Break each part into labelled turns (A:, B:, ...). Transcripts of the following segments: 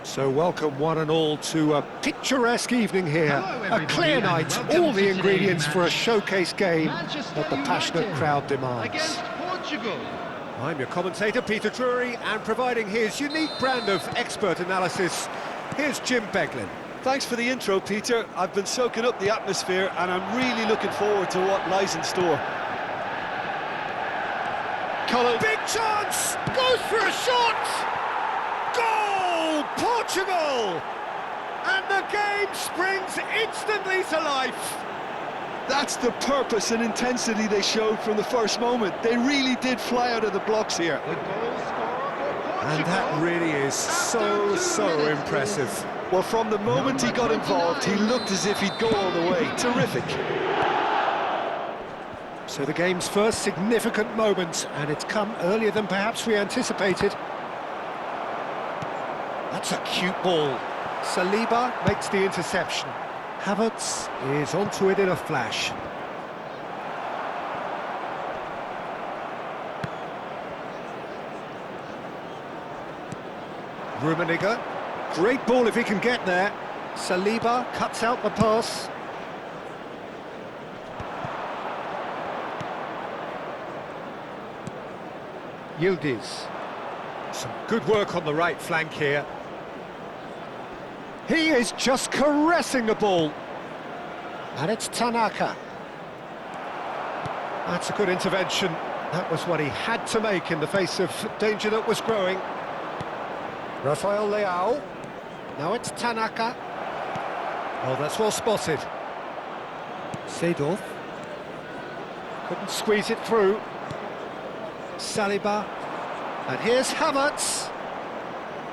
A: So welcome one and all to a picturesque evening here. A clear night, all the ingredients for a showcase game that the passionate crowd demands.
B: Against Portugal.
A: I'm your commentator, Peter Drury, and providing his unique brand of expert analysis, here's Jim Beglin.
C: Thanks for the intro, Peter. I've been soaking up the atmosphere and I'm really looking forward to what lies in store.
A: Colin, big chance! Goes for a shot! Goal! Portugal! And the game springs instantly to life.
C: That's the purpose and intensity they showed from the first moment. They really did fly out of the blocks here.
B: The goal scorer for Portugal.
A: And that really is so impressive.
C: Well, from the moment he got involved, he looked as if he'd go all the way. Terrific.
A: So the game's first significant moment, and it's come earlier than perhaps we anticipated. That's a cute ball. Saliba makes the interception. Havertz is onto it in a flash. Rummenigge, great ball if he can get there. Saliba cuts out the pass. Yildiz. Some good work on the right flank here. He is just caressing the ball. And it's Tanaka. That's a good intervention. That was what he had to make in the face of danger that was growing. Rafael Leao. Now it's Tanaka. Oh, that's well spotted. Seedorf. Couldn't squeeze it through. Saliba. And here's Havertz.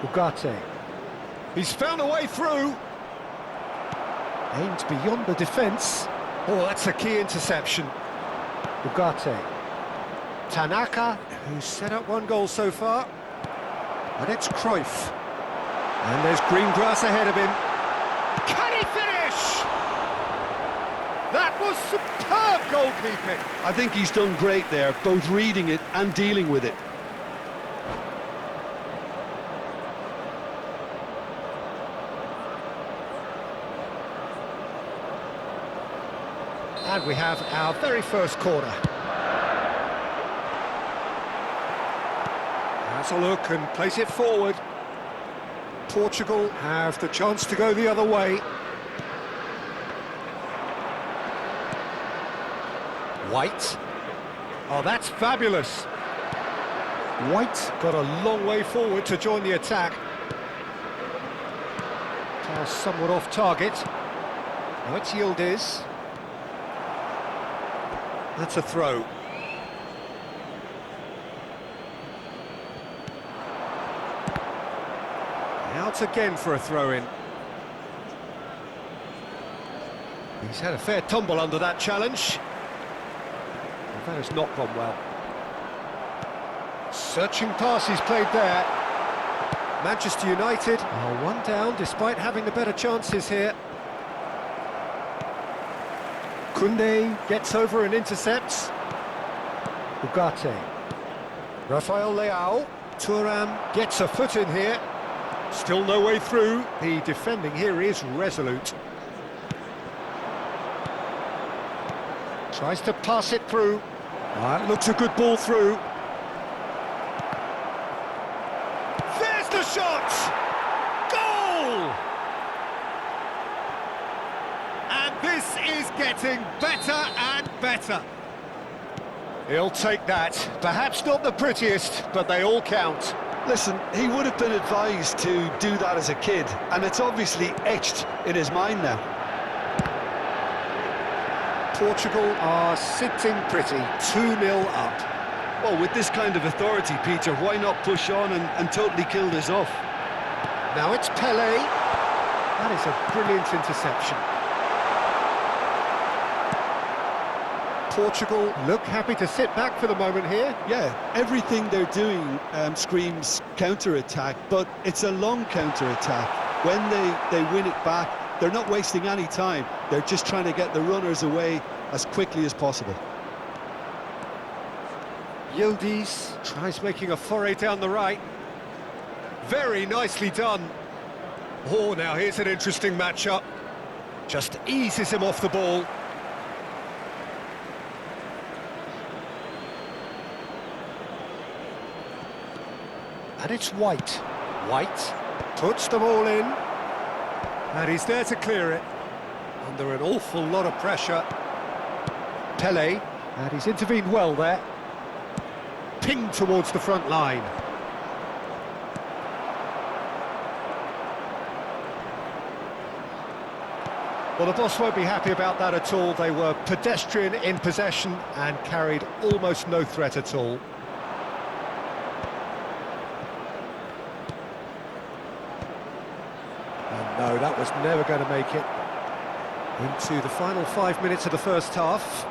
A: Ugarte. He's found a way through. Aimed beyond the defence. Oh, that's a key interception. Ugarte. Tanaka, who's set up one goal so far. And it's Cruyff. And there's green grass ahead of him. Can he finish? That was superb goalkeeping.
C: I think he's done great there, both reading it and dealing with it.
A: And we have our very first corner. Has a look and plays it forward. Portugal have the chance to go the other way. White. Oh, that's fabulous. White got a long way forward to join the attack. Pass somewhat off target. Now it's Yildiz. That's a throw. Out again for a throw-in. He's had a fair tumble under that challenge. Well, that has not gone well. Searching pass he's played there. Manchester United are one down despite having the better chances here. Koundé gets over and intercepts. Ugarte. Rafael Leao. Thuram gets a foot in here. Still no way through. The defending here is resolute. Tries to pass it through. That looks a good ball through. There's the shot! Goal! And this is getting better and better. He'll take that. Perhaps not the prettiest, but they all count.
C: Listen, he would have been advised to do that as a kid, and it's obviously etched in his mind now.
A: Portugal are sitting pretty, 2-0 up.
C: Well, with this kind of authority, Peter, why not push on and totally kill this off?
A: Now it's Pelé. That is a brilliant interception. Portugal look happy to sit back for the moment here.
C: Yeah, everything they're doing screams counter-attack, but it's a long counter-attack. When they win it back, they're not wasting any time. They're just trying to get the runners away as quickly as possible.
A: Yildiz tries making a foray down the right. Very nicely done. Oh, now here's an interesting matchup. Just eases him off the ball. And it's White. White puts the ball in. And he's there to clear it. Under an awful lot of pressure. Pele, and he's intervened well there. Pinged towards the front line. Well, the boss won't be happy about that at all. They were pedestrian in possession and carried almost no threat at all. And no, that was never going to make it. Into the final 5 minutes of the first half.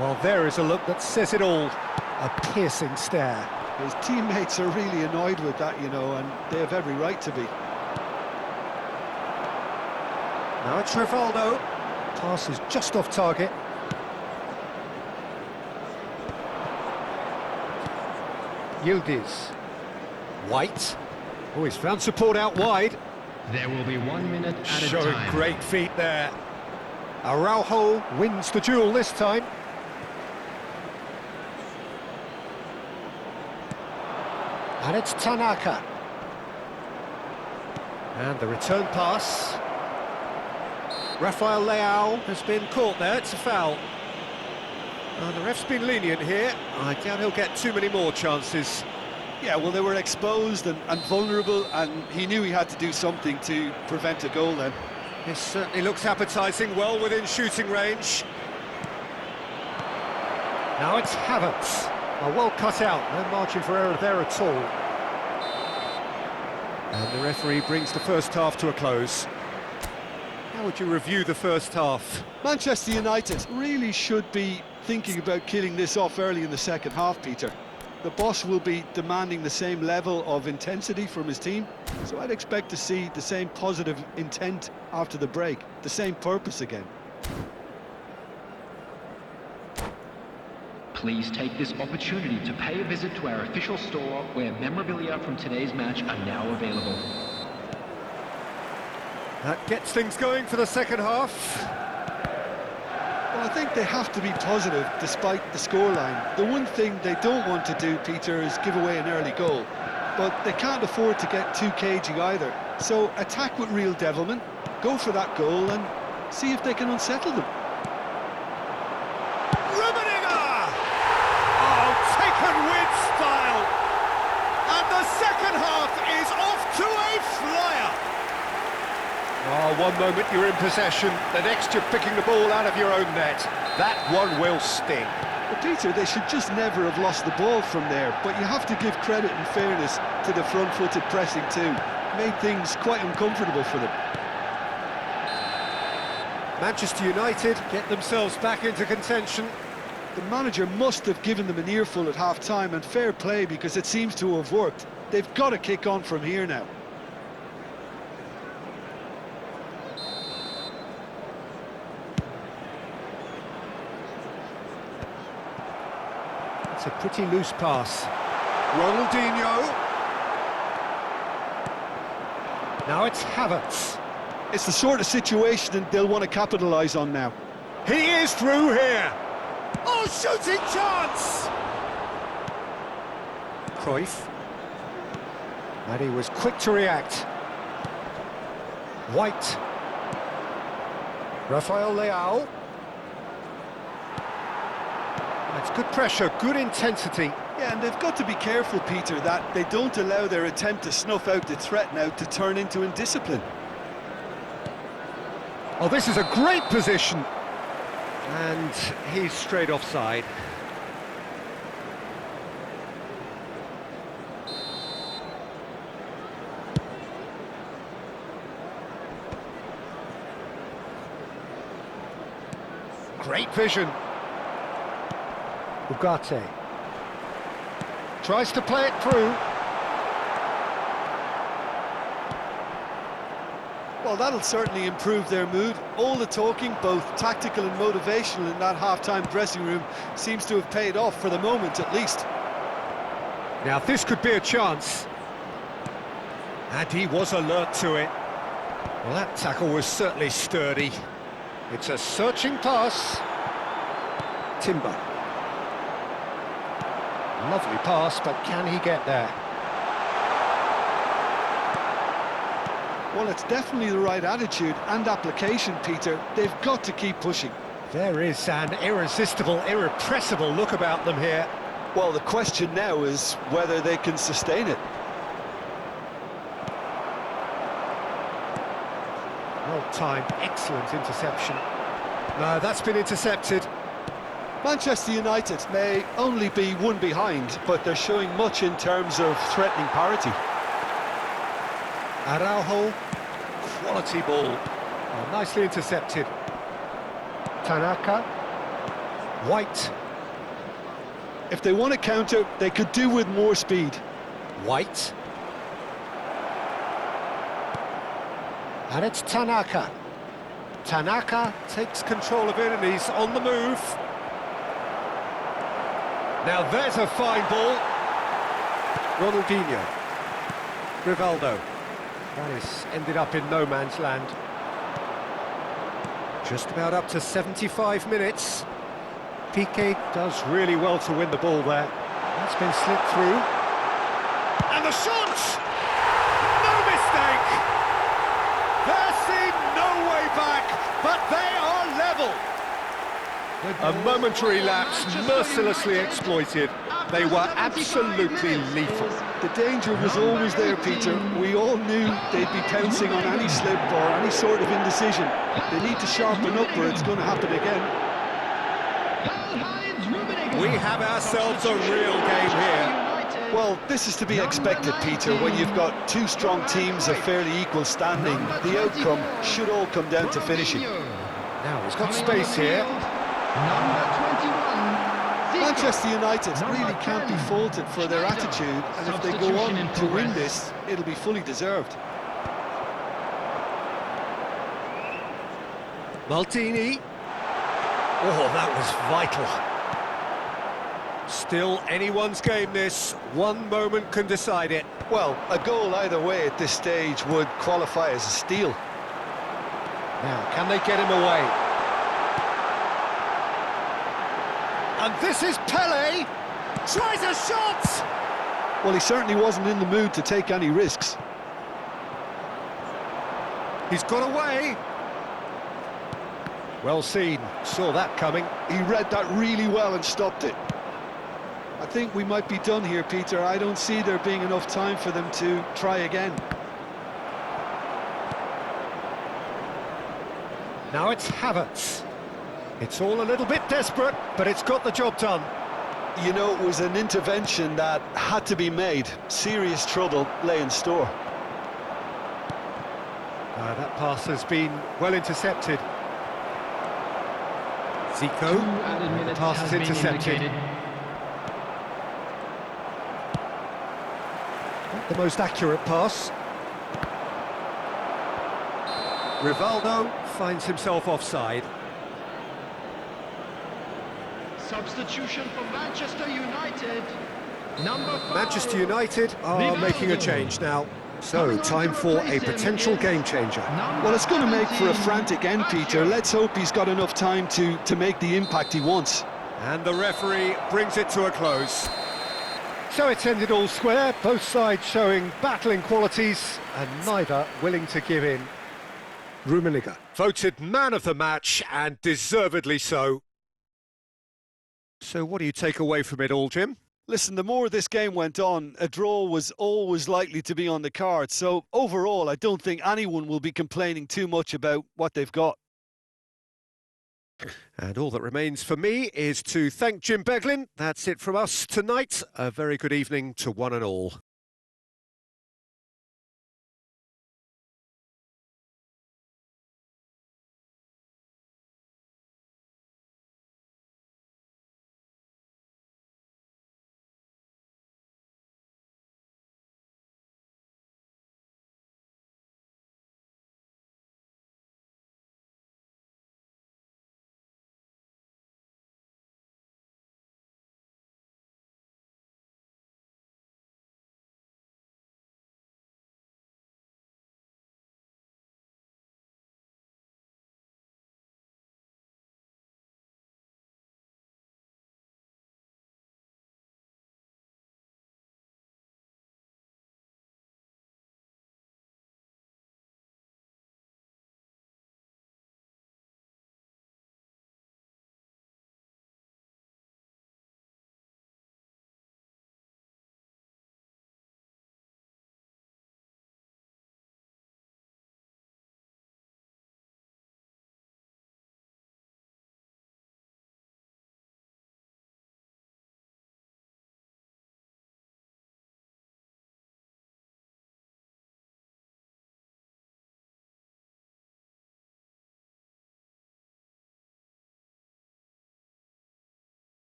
A: Well, there is a look that says it all. A piercing stare.
C: His teammates are really annoyed with that, you know, and they have every right to be.
A: Now it's Rivaldo. Pass is just off target. Yildiz. White. Oh, he's found support out wide.
B: There will be 1 minute at a
A: Showing
B: time.
A: great feet there. Araujo wins the duel this time. And it's Tanaka. And the return pass. Rafael Leao has been caught there, it's a foul. And the ref's been lenient here. I doubt he'll get too many more chances.
C: Yeah, well, they were exposed and vulnerable, and he knew he had to do something to prevent a goal then.
A: This certainly looks appetising, well within shooting range. Now it's Havertz. Oh, well cut out, no margin for error there at all. And the referee brings the first half to a close. How would you review the first half?
C: Manchester United really should be thinking about killing this off early in the second half, Peter. The boss will be demanding the same level of intensity from his team, so I'd expect to see the same positive intent after the break, the same purpose again.
D: Please take this opportunity to pay a visit to our official store where memorabilia from today's match are now available.
A: That gets things going for the second half.
C: Well, I think they have to be positive despite the scoreline. The one thing they don't want to do, Peter, is give away an early goal. But they can't afford to get too cagey either. So attack with real devilment, go for that goal and see if they can unsettle them.
A: Taken with style, and the second half is off to a flyer. Oh, one moment you're in possession, the next you're picking the ball out of your own net. That one will sting.
C: Well, Peter, they should just never have lost the ball from there, but you have to give credit and fairness to the front-footed pressing too. Made things quite uncomfortable for them.
A: Manchester United get themselves back into contention.
C: The manager must have given them an earful at half-time, and fair play because it seems to have worked. They've got to kick on from here now.
A: It's a pretty loose pass. Ronaldinho. Now it's Havertz.
C: It's the sort of situation they'll want to capitalise on now.
A: He is through here. Oh, shooting chance! Cruyff. And he was quick to react. White. Rafael Leao. That's good pressure, good intensity.
C: Yeah, and they've got to be careful, Peter, that they don't allow their attempt to snuff out the threat now to turn into indiscipline.
A: Oh, this is a great position. And he's straight offside. Great vision. Ugarte. Tries to play it through.
C: Well, that'll certainly improve their mood. All the talking, both tactical and motivational, in that half-time dressing room seems to have paid off for the moment, at least.
A: Now, this could be a chance. And he was alert to it. Well, that tackle was certainly sturdy. It's a searching pass. Timber. Lovely pass, but can he get there?
C: Well, it's definitely the right attitude and application, Peter. They've got to keep pushing.
A: There is an irresistible, irrepressible look about them here.
C: Well, the question now is whether they can sustain it.
A: Well timed, excellent interception. No, that's been intercepted.
C: Manchester United may only be one behind, but they're showing much in terms of threatening parity.
A: Araujo, quality ball. Oh, nicely intercepted. Tanaka, White.
C: If they want to counter, they could do with more speed.
A: White. And it's Tanaka. Tanaka takes control of it and he's on the move. Now there's a fine ball. Ronaldinho. Rivaldo. That is ended up in no man's land. Just about up to 75 minutes. Piqué does really well to win the ball there. That's been slipped through. And the shot! No mistake! There seemed no way back, but they are level. A momentary lapse mercilessly exploited. They were absolutely lethal.
C: The danger was always there, Peter. We all knew they'd be pouncing on any slip or any sort of indecision. They need to sharpen up or it's going to happen again.
A: We have ourselves a real game here.
C: Well, this is to be expected, Peter, when you've got two strong teams of fairly equal standing. The outcome should all come down to finishing.
A: Now, he's got space here.
C: Manchester United really can't be faulted for their attitude, and if they go on to win this, it'll be fully deserved.
A: Maldini. Oh, that was vital. Still anyone's game this. One moment can decide it.
C: Well, a goal either way at this stage would qualify as a steal.
A: Now, can they get him away? And this is Pele. Tries a shot!
C: Well, he certainly wasn't in the mood to take any risks.
A: He's got away. Well seen. Saw that coming.
C: He read that really well and stopped it. I think we might be done here, Peter. I don't see there being enough time for them to try again.
A: Now it's Havertz. It's all a little bit desperate, but it's got the job done.
C: You know, it was an intervention that had to be made. Serious trouble lay in store.
A: That pass has been well intercepted. Zico, the pass is intercepted. Not the most accurate pass. Rivaldo finds himself offside.
D: Substitution for Manchester United. Number 5.
A: Manchester United are making a change now. So, time for a potential game changer.
C: Well, it's going to make for a frantic end, Peter. Let's hope he's got enough time to make the impact he wants.
A: And the referee brings it to a close. So it's ended all square, both sides showing battling qualities and neither willing to give in. Rummenigge voted man of the match, and deservedly so. So what do you take away from it all, Jim?
C: Listen, the more this game went on, a draw was always likely to be on the cards. So overall, I don't think anyone will be complaining too much about what they've got.
A: And all that remains for me is to thank Jim Beglin. That's it from us tonight. A very good evening to one and all.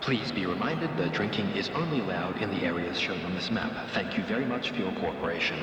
D: Please be reminded that drinking is only allowed in the areas shown on this map. Thank you very much for your cooperation.